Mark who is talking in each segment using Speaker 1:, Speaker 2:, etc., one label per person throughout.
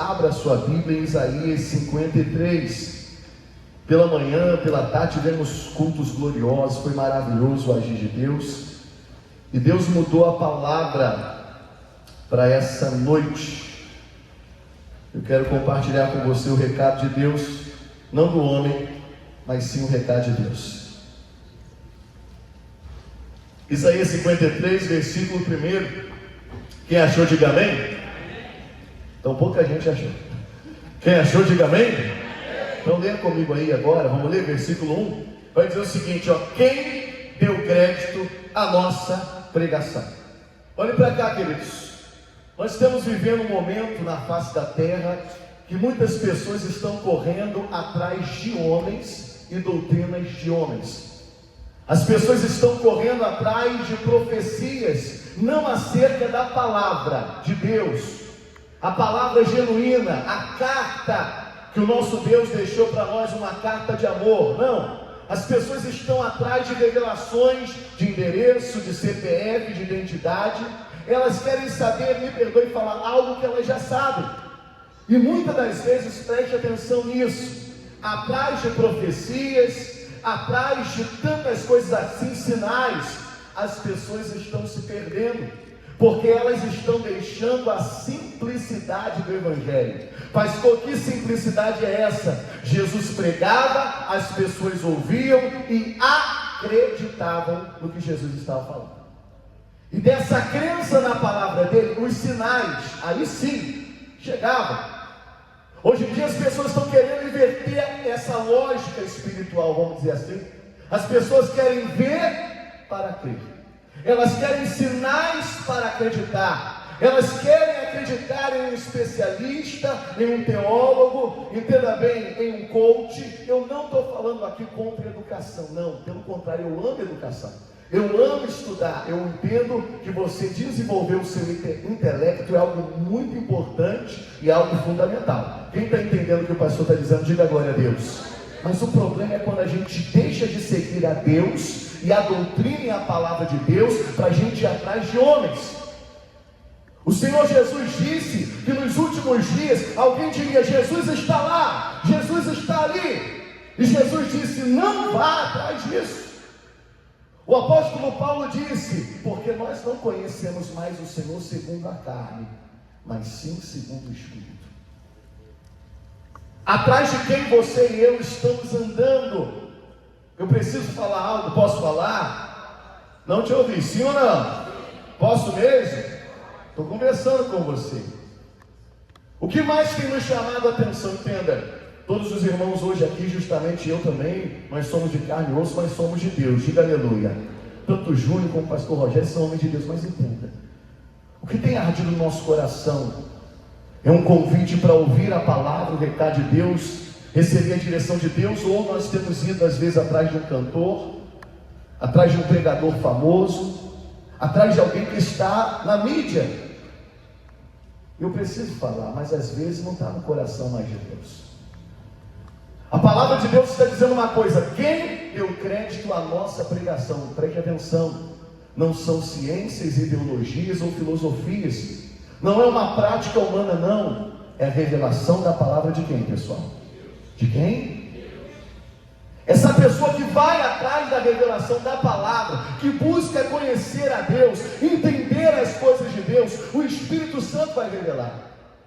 Speaker 1: Abra sua Bíblia em Isaías 53. Pela manhã, pela tarde, tivemos cultos gloriosos, foi maravilhoso o agir de Deus. E Deus mudou a palavra para essa noite. Eu quero compartilhar com você o recado de Deus, não do homem, mas sim o recado de Deus. Isaías 53, versículo 1. Quem achou, diga amém. Então pouca gente achou. Quem achou, diga amém. Então leia comigo aí agora, vamos ler versículo 1. Vai dizer o seguinte, quem deu crédito à nossa pregação? Olhem para cá, queridos. Nós estamos vivendo um momento na face da terra que muitas pessoas estão correndo atrás de homens e doutrinas de homens. As pessoas estão correndo atrás de profecias, não acerca da palavra de Deus, a palavra genuína, a carta que o nosso Deus deixou para nós, uma carta de amor. Não, as pessoas estão atrás de revelações de endereço, de CPF, de identidade. Elas querem saber, me perdoe falar, algo que elas já sabem. E muitas das vezes, preste atenção nisso, atrás de profecias, atrás de tantas coisas assim, sinais, as pessoas estão se perdendo, porque elas estão deixando a simplicidade do Evangelho. Pastor, que simplicidade é essa? Jesus pregava, as pessoas ouviam e acreditavam no que Jesus estava falando. E dessa crença na palavra dele, os sinais, aí sim, chegavam. Hoje em dia as pessoas estão querendo inverter essa lógica espiritual, vamos dizer assim. As pessoas querem ver para crer. Elas querem sinais para acreditar. Elas querem acreditar em um especialista, em um teólogo, entenda bem, em um coach. Eu não estou falando aqui contra a educação, não. Pelo contrário, eu amo a educação. Eu amo estudar. Eu entendo que você desenvolver o seu intelecto é algo muito importante e algo fundamental. Quem está entendendo o que o pastor está dizendo, diga glória a Deus. Mas o problema é quando a gente deixa de seguir a Deus e a doutrina e a palavra de Deus para a gente ir atrás de homens. O Senhor Jesus disse que nos últimos dias alguém diria: Jesus está lá, Jesus está ali. E Jesus disse: não vá atrás disso. O apóstolo Paulo disse: porque nós não conhecemos mais o Senhor segundo a carne, mas sim segundo o Espírito. Atrás de quem você e eu estamos andando? Eu preciso falar algo, posso falar? Não te ouvi, sim ou não? Posso mesmo? Estou conversando com você. O que mais tem nos chamado a atenção? Entenda, todos os irmãos hoje aqui, justamente eu também, nós somos de carne e osso, mas somos de Deus, diga aleluia. Tanto o Júnior como o pastor Rogério são homens de Deus, mas entenda, o que tem ardido no nosso coração é um convite para ouvir a palavra, o recado de Deus, receber a direção de Deus, ou nós temos ido às vezes atrás de um cantor, atrás de um pregador famoso, atrás de alguém que está na mídia. Eu preciso falar, mas às vezes não está no coração mais de Deus. A palavra de Deus está dizendo uma coisa: quem deu crédito à nossa pregação? Preste atenção, não são ciências, ideologias ou filosofias, não é uma prática humana, não, é a revelação da palavra de quem, pessoal? De quem? Essa pessoa que vai atrás da revelação da palavra, que busca conhecer a Deus, entender as coisas de Deus, o Espírito Santo vai revelar.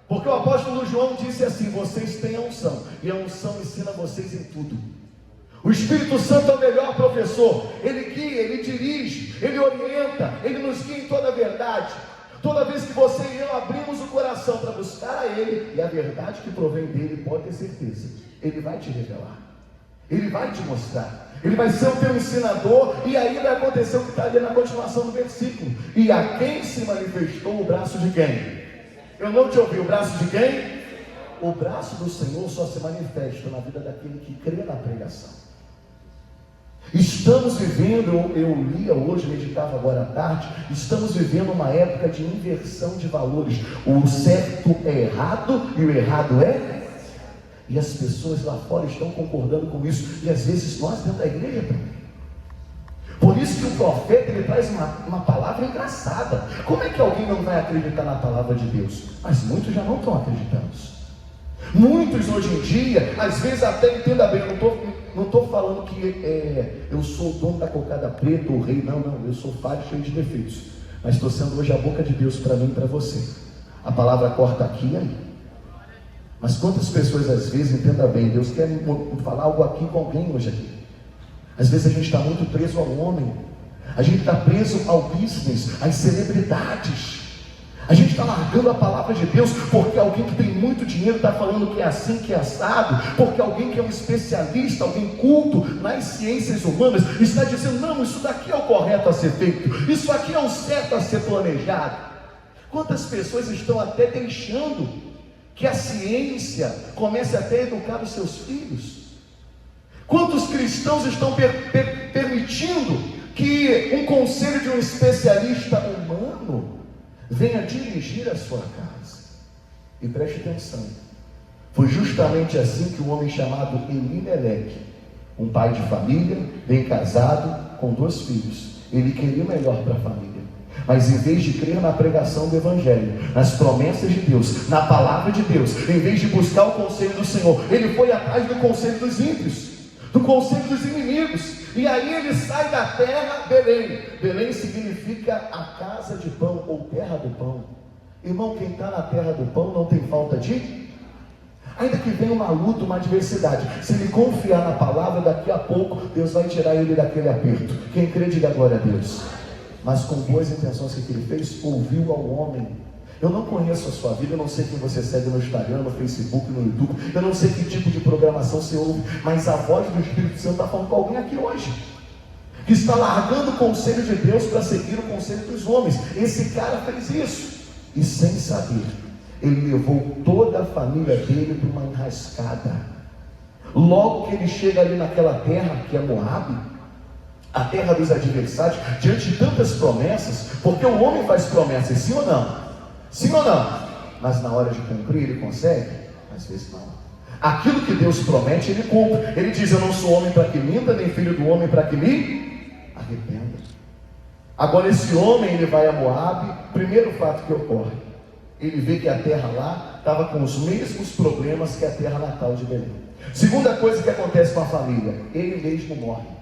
Speaker 1: Porque o apóstolo João disse assim: vocês têm a unção, e a unção ensina vocês em tudo. O Espírito Santo é o melhor professor. Ele guia, ele dirige, ele orienta, ele nos guia em toda a verdade. Toda vez que você e eu abrimos o coração para buscar a Ele, e a verdade que provém dele, pode ter certeza, Ele vai te revelar, Ele vai te mostrar, Ele vai ser o teu ensinador. E aí vai acontecer o que está ali na continuação do versículo: e a quem se manifestou o braço de quem? Eu não te ouvi, o braço de quem? O braço do Senhor só se manifesta na vida daquele que crê na pregação. Estamos vivendo, eu lia hoje, meditava agora à tarde, estamos vivendo uma época de inversão de valores. O certo é errado e o errado é. E as pessoas lá fora estão concordando com isso, e às vezes nós dentro da igreja também. Por isso que o profeta, ele traz uma palavra engraçada. Como é que alguém não vai acreditar na palavra de Deus? Mas muitos já não estão acreditando. Muitos hoje em dia, às vezes até, entenda bem, eu não estou falando que eu sou o dono da cocada preta, o rei, não, eu sou falho, cheio de defeitos, mas estou sendo hoje a boca de Deus para mim e para você. A palavra corta aqui e aí. Mas quantas pessoas às vezes, entenda bem, Deus quer falar algo aqui com alguém hoje aqui. Às vezes a gente está muito preso ao homem, a gente está preso ao business, às celebridades. A gente está largando a palavra de Deus porque alguém que tem muito dinheiro está falando que é assim, que é assado, porque alguém que é um especialista, alguém culto nas ciências humanas, está dizendo, não, isso daqui é o correto a ser feito, isso aqui é o certo a ser planejado. Quantas pessoas estão até deixando que a ciência comece até a educar os seus filhos? Quantos cristãos estão permitindo que um conselho de um especialista humano venha dirigir a sua casa? E preste atenção, foi justamente assim que um homem chamado Elimeleque, um pai de família, bem casado, com 2 filhos, ele queria o melhor para a família, mas em vez de crer na pregação do Evangelho, nas promessas de Deus, na palavra de Deus, em vez de buscar o conselho do Senhor, ele foi atrás do conselho dos ímpios, do conselho dos inimigos. E aí ele sai da terra, Belém. Belém significa a casa de pão, ou terra do pão. Irmão, quem está na terra do pão não tem falta de... Ainda que venha uma luta, uma adversidade, se ele confiar na palavra, daqui a pouco Deus vai tirar ele daquele aperto. Quem crê, diga glória a Deus. Mas com boas intenções que ele fez, ouviu ao homem. Eu não conheço a sua vida, eu não sei quem você segue no Instagram, no Facebook, no YouTube, eu não sei que tipo de programação você ouve, mas a voz do Espírito Santo está falando com alguém aqui hoje, que está largando o conselho de Deus para seguir o conselho dos homens. Esse cara fez isso, e sem saber, ele levou toda a família dele para uma enrascada. Logo que ele chega ali naquela terra, que é Moabe, a terra dos adversários, diante de tantas promessas, porque o homem faz promessas, sim ou não? Sim ou não? Mas na hora de cumprir ele consegue? Às vezes não. Aquilo que Deus promete, ele cumpre. Ele diz, eu não sou homem para que minta, nem filho do homem para que me arrependa. Agora esse homem, ele vai a Moabe. Primeiro fato que ocorre, ele vê que a terra lá estava com os mesmos problemas que a terra natal de Belém. Segunda coisa que acontece com a família, ele mesmo morre.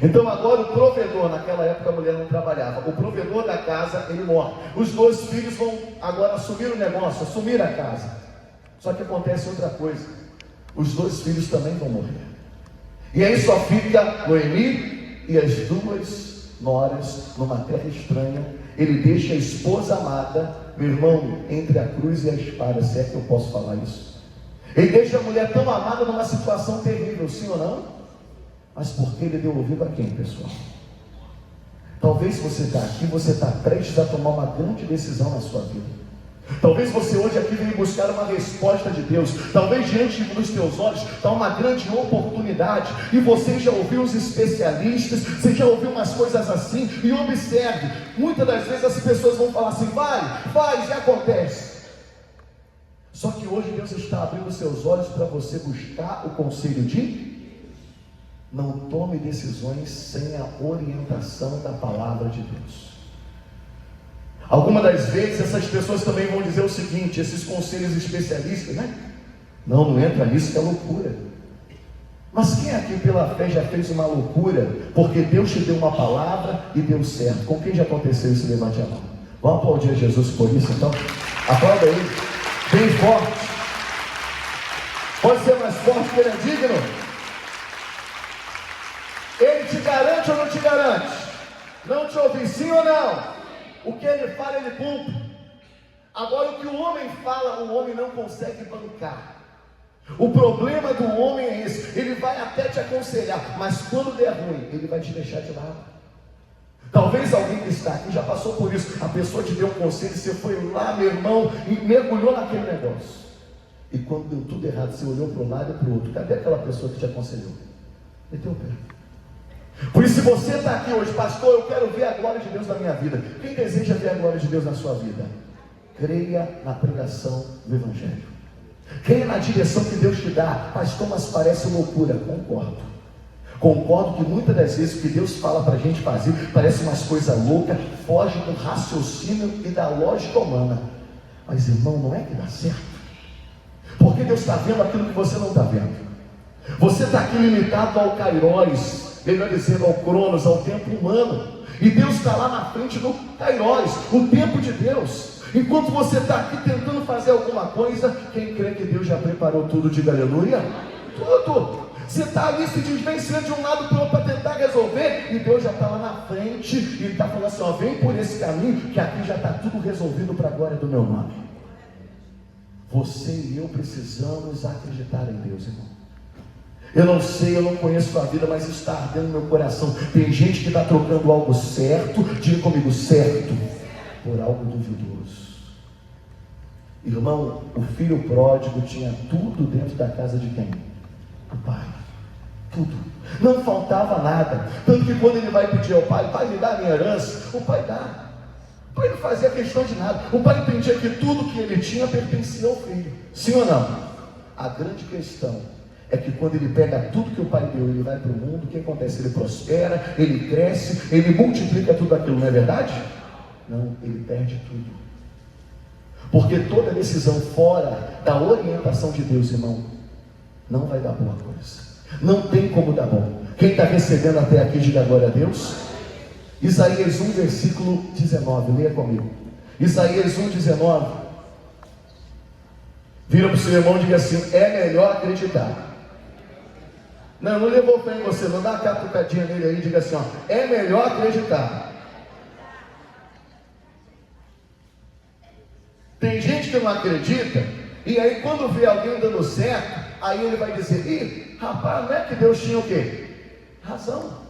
Speaker 1: Então agora o provedor, naquela época a mulher não trabalhava, o provedor da casa, ele morre. Os 2 filhos vão agora assumir o negócio, assumir a casa. Só que acontece outra coisa, os 2 filhos também vão morrer. E aí só fica Noemi e as 2 noras numa terra estranha. Ele deixa a esposa amada, meu irmão, entre a cruz e a espada, se é que eu posso falar isso. Ele deixa a mulher tão amada numa situação terrível, sim ou não? Mas porque ele deu ouvido a quem, pessoal? Talvez você está aqui, você está prestes a tomar uma grande decisão na sua vida. Talvez você hoje aqui venha buscar uma resposta de Deus. Talvez diante dos teus olhos está uma grande oportunidade. E você já ouviu os especialistas, você já ouviu umas coisas assim. E observe, muitas das vezes as pessoas vão falar assim, vai, já acontece. Só que hoje Deus está abrindo seus olhos para você buscar o conselho de... Não tome decisões sem a orientação da palavra de Deus. Algumas das vezes essas pessoas também vão dizer o seguinte, esses conselhos especialistas, né? Não entra nisso, que é loucura. Mas quem aqui pela fé já fez uma loucura, porque Deus te deu uma palavra e deu certo? Com quem já aconteceu isso? Levante a mão. Vamos aplaudir a Jesus por isso então? Aplauda aí, bem forte. Pode ser mais forte que ele é digno. Ele te garante ou não te garante? Não te ouvi, sim ou não? O que ele fala, ele cumpre. Agora, o que o homem fala, o homem não consegue bancar. O problema do homem é esse: ele vai até te aconselhar, mas quando der ruim, ele vai te deixar de lado. Talvez alguém que está aqui já passou por isso. A pessoa te deu um conselho, você foi lá, meu irmão, e mergulhou naquele negócio. E quando deu tudo errado, você olhou para um lado e para o outro. Cadê aquela pessoa que te aconselhou? Meteu o pé. Por isso, se você está aqui hoje, pastor, eu quero ver a glória de Deus na minha vida. Quem deseja ver a glória de Deus na sua vida? Creia na pregação do Evangelho. Creia na direção que Deus te dá. Pastor, mas parece loucura. Concordo que muitas das vezes o que Deus fala para a gente fazer parece umas coisas loucas, foge do raciocínio e da lógica humana. Mas irmão, não é que dá certo. Porque Deus está vendo aquilo que você não está vendo. Você está aqui limitado ao Kairos, melhor dizendo, ao Cronos, ao tempo humano. E Deus está lá na frente do Kairos, o tempo de Deus. Enquanto você está aqui tentando fazer alguma coisa, quem crê que Deus já preparou tudo, diga aleluia. Tudo. Você está ali se desvencilhando de um lado para o outro para tentar resolver, e Deus já está lá na frente, e Ele está falando assim, ó, vem por esse caminho, que aqui já está tudo resolvido para a glória do meu nome. Você e eu precisamos acreditar em Deus, irmão. Eu não sei, eu não conheço a vida, mas está ardendo no meu coração. Tem gente que está trocando algo certo, diga comigo, certo, por algo duvidoso. Irmão, o filho pródigo tinha tudo dentro da casa de quem? Do pai. Tudo. Não faltava nada. Tanto que quando ele vai pedir ao pai, pai, me dá a minha herança, o pai dá. O pai não fazia questão de nada. O pai entendia que tudo que ele tinha pertencia ao filho. Sim ou não? A grande questão é que quando ele pega tudo que o pai deu, ele vai para o mundo, o que acontece? Ele prospera, ele cresce, ele multiplica tudo aquilo, não é verdade? Não, ele perde tudo. Porque toda decisão fora da orientação de Deus, irmão, não vai dar boa coisa. Não tem como dar bom. Quem está recebendo até aqui, diga glória a Deus. Isaías 1, versículo 19, leia comigo. Isaías 1, 19. Vira para o seu irmão e diga assim, é melhor acreditar. Não levou fé em você, não dá uma catucadinha nele aí e diga assim, ó, é melhor acreditar. Tem gente que não acredita, e aí quando vê alguém dando certo, aí ele vai dizer, ih, rapaz, não é que Deus tinha o quê? Razão.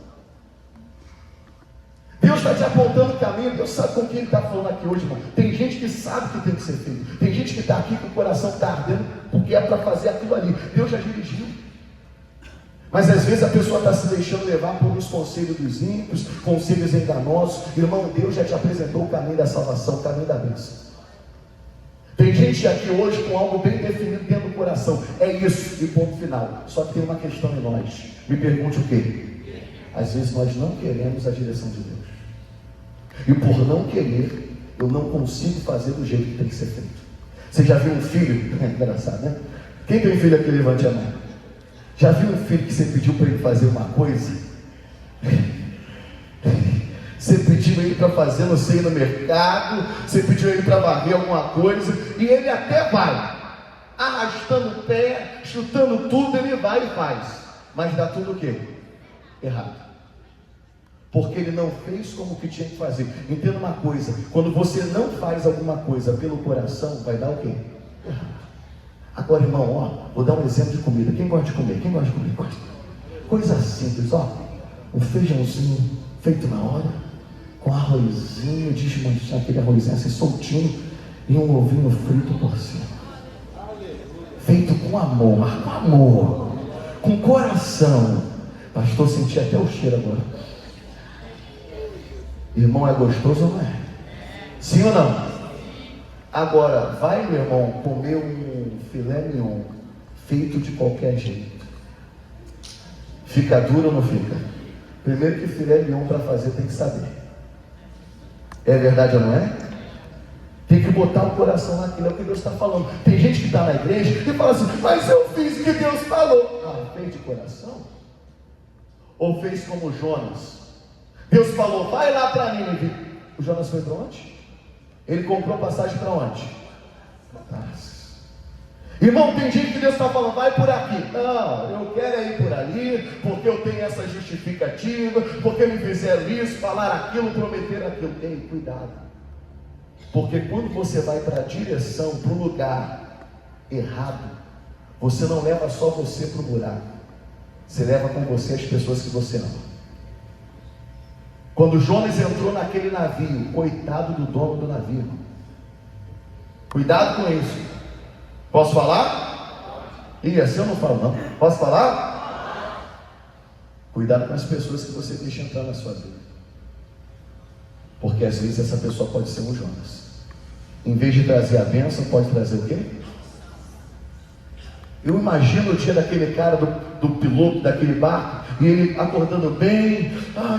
Speaker 1: Deus está te apontando o caminho, Deus sabe com quem Ele está falando aqui hoje, irmão. Tem gente que sabe que tem que ser feito, tem gente que está aqui com o coração está ardendo, porque é para fazer aquilo ali. Deus já dirigiu. Mas às vezes a pessoa está se deixando levar por uns conselhos dos ímpios, conselhos enganosos. Irmão, Deus já te apresentou o caminho da salvação, o caminho da bênção. Tem gente aqui hoje com algo bem definido dentro do coração. É isso, e ponto final. Só que tem uma questão em nós. Me pergunte o quê? Às vezes nós não queremos a direção de Deus. E por não querer, eu não consigo fazer do jeito que tem que ser feito. Você já viu um filho? É engraçado, né? Quem tem filho aqui, levante a mão. Já viu um filho que você pediu para ele fazer uma coisa? Você pediu ele para fazer, não sei, no mercado, você pediu ele para varrer alguma coisa, e ele até vai, arrastando o pé, chutando tudo, ele vai e faz, mas dá tudo o quê? Errado, porque ele não fez como que tinha que fazer. Entenda uma coisa, quando você não faz alguma coisa pelo coração, vai dar o quê? Errado. Agora, irmão, ó, vou dar um exemplo de comida. Quem gosta de comer? Quem gosta de comer? Gosta. Coisa simples, ó, um feijãozinho feito na hora, com arrozinho, desmanchar aquele arrozinho assim soltinho, e um ovinho frito por cima, feito com amor, com coração. Pastor, senti até o cheiro agora. Irmão, é gostoso ou não é? Sim ou não? Agora, vai, meu irmão, comer um filé mignon feito de qualquer jeito, fica duro ou não fica? Primeiro que filé mignon para fazer tem que saber. É verdade ou não é? Tem que botar o coração naquilo, é o que Deus está falando. Tem gente que está na igreja e fala assim, mas eu fiz o que Deus falou. Ah, fez de coração? Ou fez como Jonas? Deus falou, vai lá para Nínive. O Jonas foi para onde? Ele comprou passagem para onde? Para Tarsis. Irmão, tem gente que Deus está falando, vai por aqui. Não, eu quero ir por ali, porque eu tenho essa justificativa, porque me fizeram isso, falaram aquilo, prometeram aquilo. Ei, cuidado. Porque quando você vai para a direção, para o lugar errado, você não leva só você para o buraco, você leva com você as pessoas que você ama. Quando Jonas entrou naquele navio, coitado do dono do navio. Cuidado com isso. Posso falar? Ih, assim eu não falo não. Posso falar? Cuidado com as pessoas que você deixa entrar na sua vida. Porque às vezes essa pessoa pode ser um Jonas. Em vez de trazer a bênção, pode trazer o quê? Eu imagino o dia daquele cara, do piloto daquele barco, e ele acordando bem,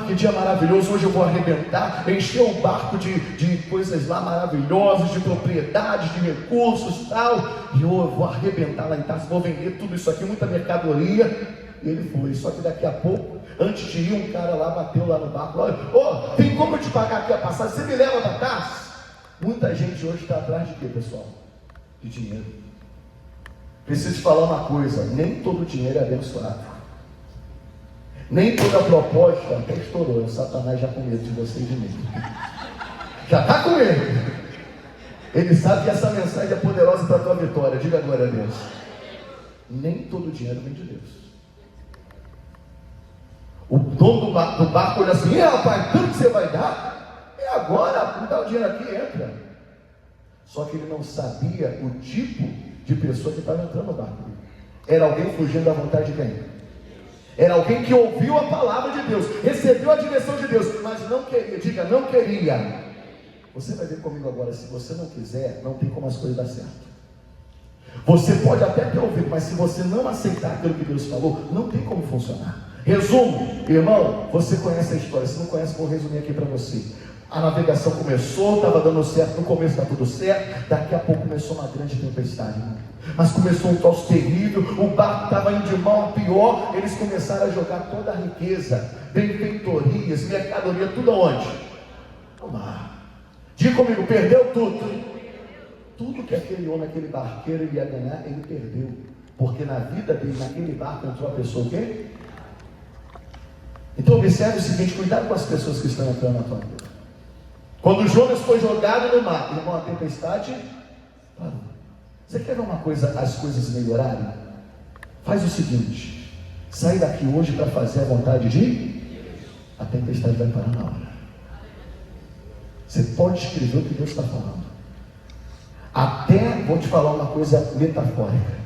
Speaker 1: que dia maravilhoso, hoje eu vou arrebentar, encher o barco de coisas lá maravilhosas, de propriedades, de recursos, tal, e eu vou arrebentar lá em Tarso, vou vender tudo isso aqui, muita mercadoria. E ele foi, só que daqui a pouco, antes de ir, um cara lá bateu lá no barco, olha, tem como eu te pagar aqui a passagem, você me leva para Tarso? Muita gente hoje está atrás de quê, pessoal? De dinheiro. Preciso te falar uma coisa, nem todo dinheiro é abençoado. Nem toda proposta, até estourou, o Satanás já com medo de você e de mim. Já está com medo. Ele sabe que essa mensagem é poderosa para a tua vitória, diga glória a Deus. Nem todo dinheiro vem de Deus. O dono do barco olha assim, rapaz, tudo que você vai dar, é agora, me dá o dinheiro aqui, entra. Só que ele não sabia o tipo de pessoa que estava entrando no barco. Era alguém fugindo da vontade de quem? Era alguém que ouviu a palavra de Deus, recebeu a direção de Deus, mas não queria, diga, não queria. Você vai ver comigo agora, se você não quiser, não tem como as coisas dar certo. Você pode até ter ouvido, mas se você não aceitar aquilo que Deus falou, não tem como funcionar. Resumo, irmão, você conhece a história, se não conhece, vou resumir aqui para você. A navegação começou, estava dando certo, no começo está tudo certo, daqui a pouco começou uma grande tempestade, irmão. Mas começou um troço terrível, o barco estava indo de mal a pior, eles começaram a jogar toda a riqueza, benfeitorias, mercadoria, tudo aonde? No mar. Diga comigo, perdeu tudo. Tudo que aquele homem, aquele barqueiro ele ia ganhar, ele perdeu. Porque na vida dele, naquele barco, entrou a pessoa o quê? Então observe o seguinte, cuidado com as pessoas que estão entrando na tua vida. Quando Jonas foi jogado no mar, irmão, a tempestade parou. Você quer ver uma coisa, as coisas melhorarem? Faz o seguinte, sai daqui hoje para fazer a vontade de a tempestade vai parar na hora. Você pode escrever o que Deus está falando. Até, vou te falar uma coisa metafórica,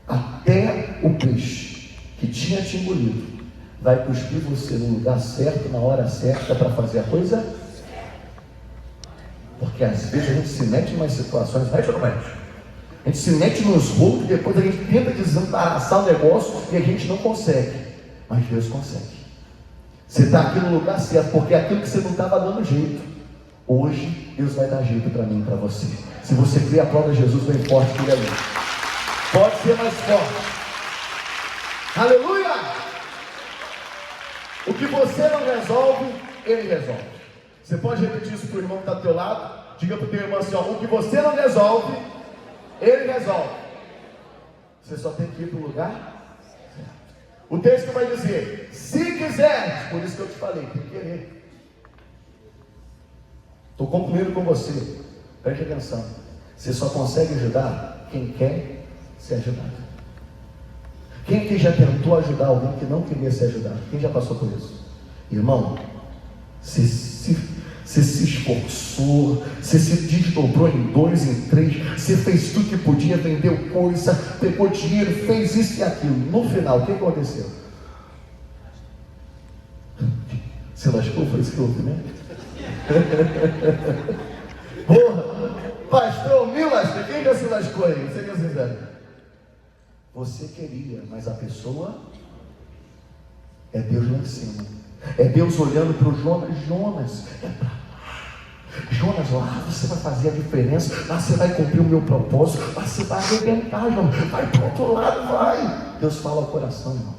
Speaker 1: até o peixe que tinha te engolido vai cuspir você no lugar certo, na hora certa, para fazer a coisa. Porque às vezes a gente se mete em umas situações, mete ou não mete? A gente se mete nos rolos e depois a gente tenta desembaraçar o negócio e a gente não consegue. Mas Deus consegue. Você está aqui no lugar certo, porque aquilo que você não estava dando jeito, hoje Deus vai dar jeito para mim e para você. Se você crê, aplauda Jesus bem forte por ali. Pode ser mais forte. Aleluia! O que você não resolve, Ele resolve. Você pode repetir isso para o irmão que está do teu lado? Diga para o teu irmão assim, o que você não resolve, Ele resolve. Você só tem que ir para o lugar certo. O texto vai dizer, se quiseres, por isso que eu te falei, tem que querer. Estou concluindo com você, preste atenção. Você só consegue ajudar quem quer ser ajudado. Quem aqui já tentou ajudar alguém que não queria ser ajudado? Quem já passou por isso? Irmão, você se esforçou, você se desdobrou em 2, em 3, você fez tudo que podia, vendeu coisa, pegou dinheiro, fez isso e aquilo. No final, o que aconteceu? Se lascou, foi isso que eu ouvi, né? Porra, pastor, me lascou. Quem já se lascou aí? Você que é sincero. Você queria, mas a pessoa é Deus lá em cima. É Deus olhando para o Jonas. Jonas, é para lá. Jonas, lá você vai fazer a diferença. Lá você vai cumprir o meu propósito. Lá você vai arrebentar, Jonas. Vai para o outro lado, vai. Deus fala ao coração, irmão.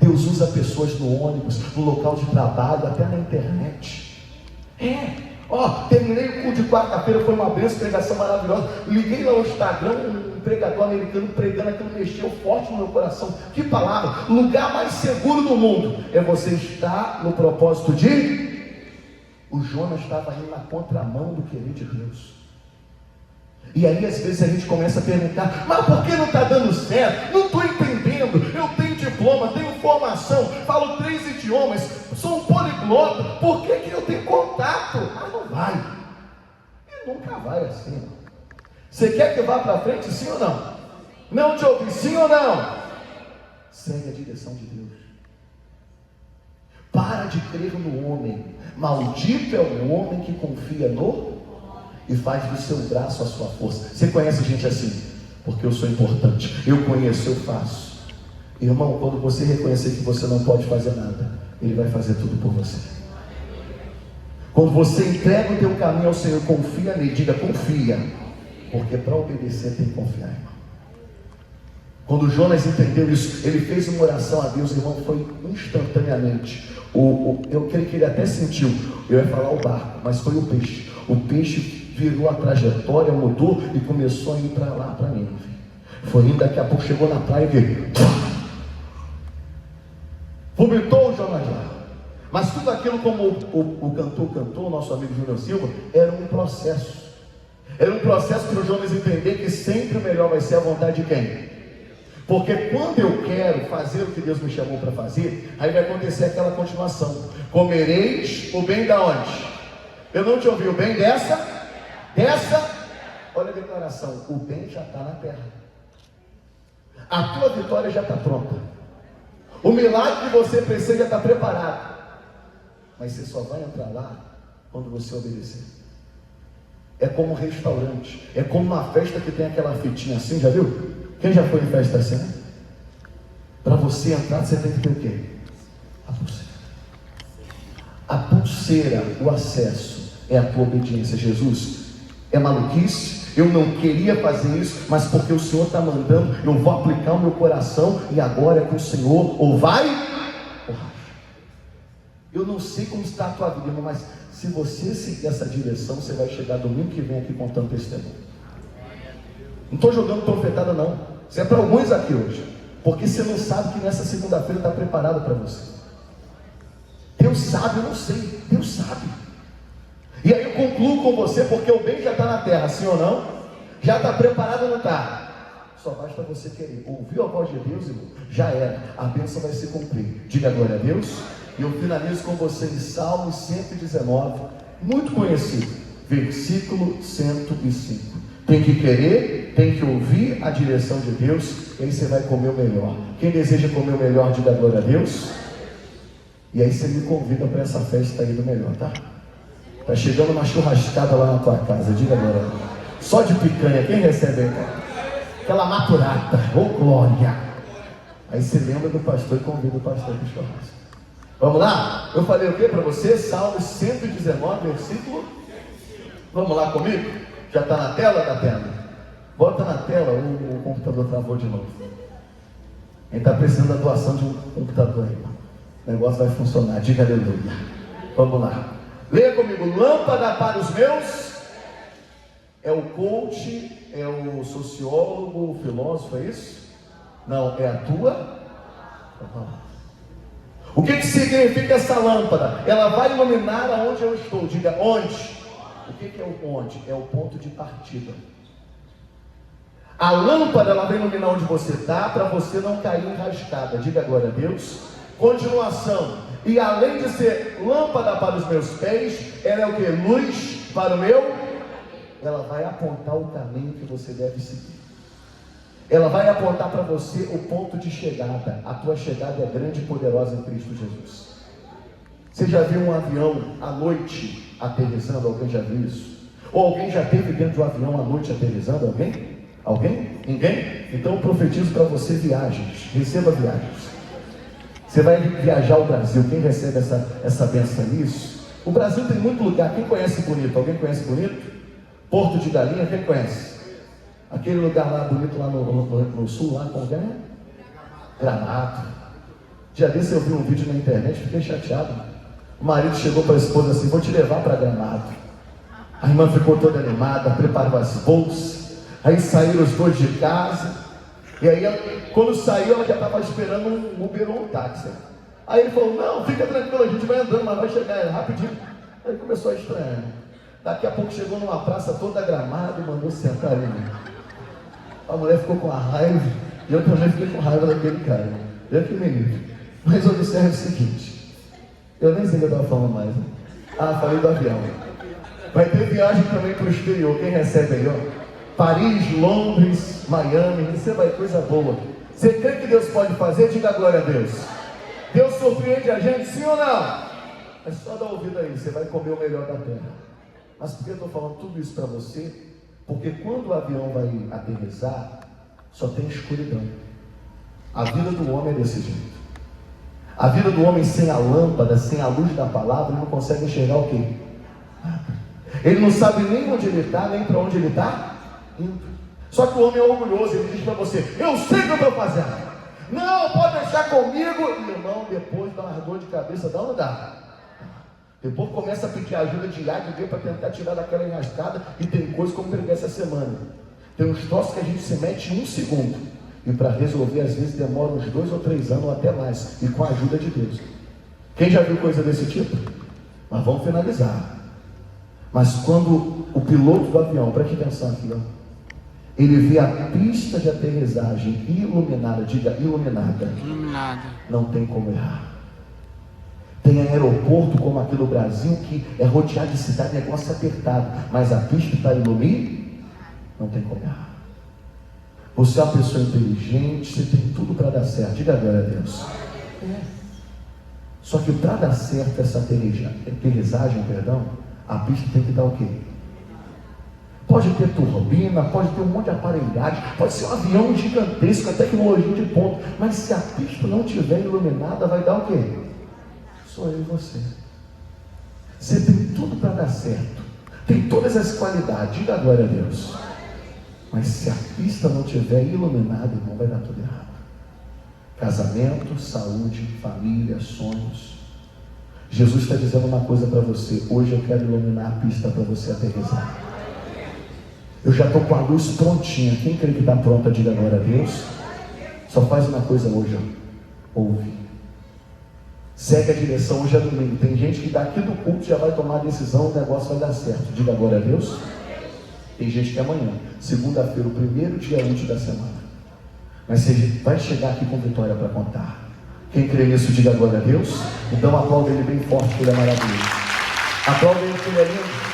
Speaker 1: Deus usa pessoas no ônibus, no local de trabalho, até na internet. Terminei o culto de quarta-feira, foi uma bênção, pregação maravilhosa. Liguei lá no Instagram, um pregador americano pregando, aquilo mexeu forte no meu coração. Que palavra! Lugar mais seguro do mundo é você estar no propósito de... O Jonas estava indo na contramão do querer de Deus. E aí às vezes a gente começa a perguntar, mas por que não está dando certo? Não estou entendendo. Eu tenho diploma, tenho formação, falo 3 idiomas, sou um poliglota, por que eu tenho contato? Mas não vai. E nunca vai assim. Você quer que vá para frente, sim ou não? Não te ouvi, sim ou não? Segue a direção de Deus. Para de crer no homem. Maldito é o homem que confia no e faz do seu braço a sua força. Você conhece gente assim? porque eu sou importante, eu conheço, eu faço. Irmão, quando você reconhecer que você não pode fazer nada, Ele vai fazer tudo por você. Quando você entrega o teu caminho ao Senhor, confia nele, diga confia, porque para obedecer tem que confiar, irmão. Quando Jonas entendeu isso, ele fez uma oração a Deus, irmão, foi instantaneamente. Eu creio que ele até sentiu, eu ia falar o barco, mas foi o peixe. O peixe virou a trajetória, mudou e começou a ir para lá, para Nínive. Foi indo, daqui a pouco chegou na praia e veio, vomitou o Jonas lá. Mas tudo aquilo, como o cantor cantou, nosso amigo Júnior Silva, era um processo. Era um processo para o Jonas entender que sempre o melhor vai ser a vontade de quem? Porque quando eu quero fazer o que Deus me chamou para fazer, aí vai acontecer aquela continuação. Comereis o bem da onde? Eu não te ouvi, o bem dessa? Olha a declaração, o bem já está na terra. A tua vitória já está pronta. O milagre que você precisa já está preparado. Mas você só vai entrar lá quando você obedecer. É como um restaurante, é como uma festa que tem aquela fitinha assim, já viu? Quem já foi em festa assim, né? Para você entrar, você tem que ter o quê? A pulseira. A pulseira, o acesso, é a tua obediência. Jesus, é maluquice, eu não queria fazer isso, mas porque o Senhor está mandando, eu vou aplicar o meu coração, e agora é que o Senhor ou vai, ou racha. Eu não sei como está a tua vida, irmão, mas se você seguir essa direção, você vai chegar domingo que vem aqui contando testemunho. Não estou jogando profetada não, isso é para alguns aqui hoje, porque você não sabe que nessa segunda-feira está preparado para você. Deus sabe, eu não sei, Deus sabe. E aí eu concluo com você, porque o bem já está na terra, sim ou não? Já está preparado ou não está? Só basta você querer. Ouviu a voz de Deus, irmão? Já era, a bênção vai se cumprir. Diga glória a Deus. E eu finalizo com você em Salmo 119, muito conhecido, versículo 105. Tem que querer, tem que ouvir a direção de Deus, e aí você vai comer o melhor. Quem deseja comer o melhor, diga glória a Deus. E aí você me convida para essa festa aí do melhor, tá? Tá chegando uma churrascada lá na tua casa, diga glória a Deus. Só de picanha, quem recebe aí, cara? Aquela maturata, ô glória. Aí você lembra do pastor e convida o pastor para o churrasco. Vamos lá? Eu falei o que para você? Salmo 119, versículo. Vamos lá comigo? Já está na tela da tela? Bota na tela, o computador travou de novo. Ele está precisando da doação de um computador aí. O negócio vai funcionar, diga aleluia. Vamos lá. Leia comigo, lâmpada para os meus. É o coach, é o sociólogo, o filósofo, é isso? Não, é a tua. O que significa essa lâmpada? Ela vai iluminar aonde eu estou. Diga onde. O que é o onde? É o ponto de partida. A lâmpada, ela vai iluminar onde você está, para você não cair enrascada. Diga glória a Deus. Continuação. E além de ser lâmpada para os meus pés, ela é o que? Luz para o meu. Ela vai apontar o caminho que você deve seguir. Ela vai apontar para você o ponto de chegada. A tua chegada é grande e poderosa em Cristo Jesus. Você já viu um avião à noite aterrissando? Alguém já viu isso? Ou alguém já esteve dentro de um avião à noite aterrissando? Alguém? Alguém? Ninguém? Então eu profetizo para você viagens. Receba viagens. Você vai viajar ao Brasil. Quem recebe essa bênção nisso? O Brasil tem muito lugar. Quem conhece Bonito? Alguém conhece Bonito? Porto de Galinha, quem conhece? Aquele lugar lá bonito lá no sul, lá como é? Gramado. Já desse eu vi um vídeo na internet, fiquei chateado. O marido chegou para a esposa assim, vou te levar para Gramado. A irmã ficou toda animada, preparou as bolsas. Aí saíram os dois de casa. E aí, quando saiu, ela já estava esperando um Uber ou um táxi. Aí ele falou, não, fica tranquilo, a gente vai andando, mas vai chegar rapidinho. Aí começou a estranhar. Daqui a pouco chegou numa praça toda Gramado e mandou sentar ali. A mulher ficou com a raiva, e eu também fiquei com raiva daquele cara. Eu que me livre. Mas observe o seguinte, eu nem sei o que eu estava falando mais. Falei do avião. Vai ter viagem também para o exterior. Quem recebe aí, ó? Paris, Londres, Miami, receba aí coisa boa. Você crê que Deus pode fazer? Diga glória a Deus. Deus surpreende a gente, sim ou não? É só dar ouvido aí, você vai comer o melhor da terra. Mas por que eu estou falando tudo isso para você? Porque quando o avião vai aterrissar, só tem escuridão. A vida do homem é desse jeito. A vida do homem sem a lâmpada, sem a luz da palavra, ele não consegue enxergar o quê? Ele não sabe nem onde ele está, nem para onde ele está indo. Só que o homem é orgulhoso, ele diz para você: eu sei o que eu estou fazendo. Não, pode deixar comigo. Irmão, depois dá uma dor de cabeça, dá ou não dá? Depois começa a pedir ajuda de A, de B para tentar tirar daquela enrascada. E tem coisa como preguei essa semana. Tem uns troços que a gente se mete em 1 segundo. E para resolver, às vezes, demora uns 2 ou 3 anos ou até mais. E com a ajuda de Deus. Quem já viu coisa desse tipo? Mas vamos finalizar. Mas quando o piloto do avião, preste atenção aqui, ó, ele vê a pista de aterrissagem iluminada, diga iluminada. Não tem como errar. Tem aeroporto como aqui no Brasil que é rodeado de cidade, negócio apertado, mas a pista está iluminada, não tem como errar. Você é uma pessoa inteligente, você tem tudo para dar certo, diga glória a Deus. Só que para dar certo essa aterrissagem, a pista tem que dar o quê? Pode ter turbina, pode ter um monte de aparelhagem, pode ser um avião gigantesco, a tecnologia de ponta, mas se a pista não estiver iluminada, vai dar o quê? Sou eu e você. Você tem tudo para dar certo, tem todas as qualidades, diga glória a Deus. Mas se a pista não estiver iluminada, irmão, vai dar tudo errado. Casamento, saúde, família, sonhos. Jesus está dizendo uma coisa para você: hoje eu quero iluminar a pista para você aterrissar. Eu já estou com a luz prontinha. Quem crê que está pronta, diga glória a Deus. Só faz uma coisa hoje, ó. Ouve. Segue a direção. Hoje é domingo. Tem gente que daqui do culto já vai tomar a decisão, o negócio vai dar certo. Diga glória a Deus. Tem gente que é amanhã, segunda-feira, o primeiro dia útil da semana. Mas você vai chegar aqui com vitória para contar. Quem crê nisso, diga glória a Deus. Então aplauda ele bem forte, que ele é maravilhoso. Aplauda ele, que ele é lindo.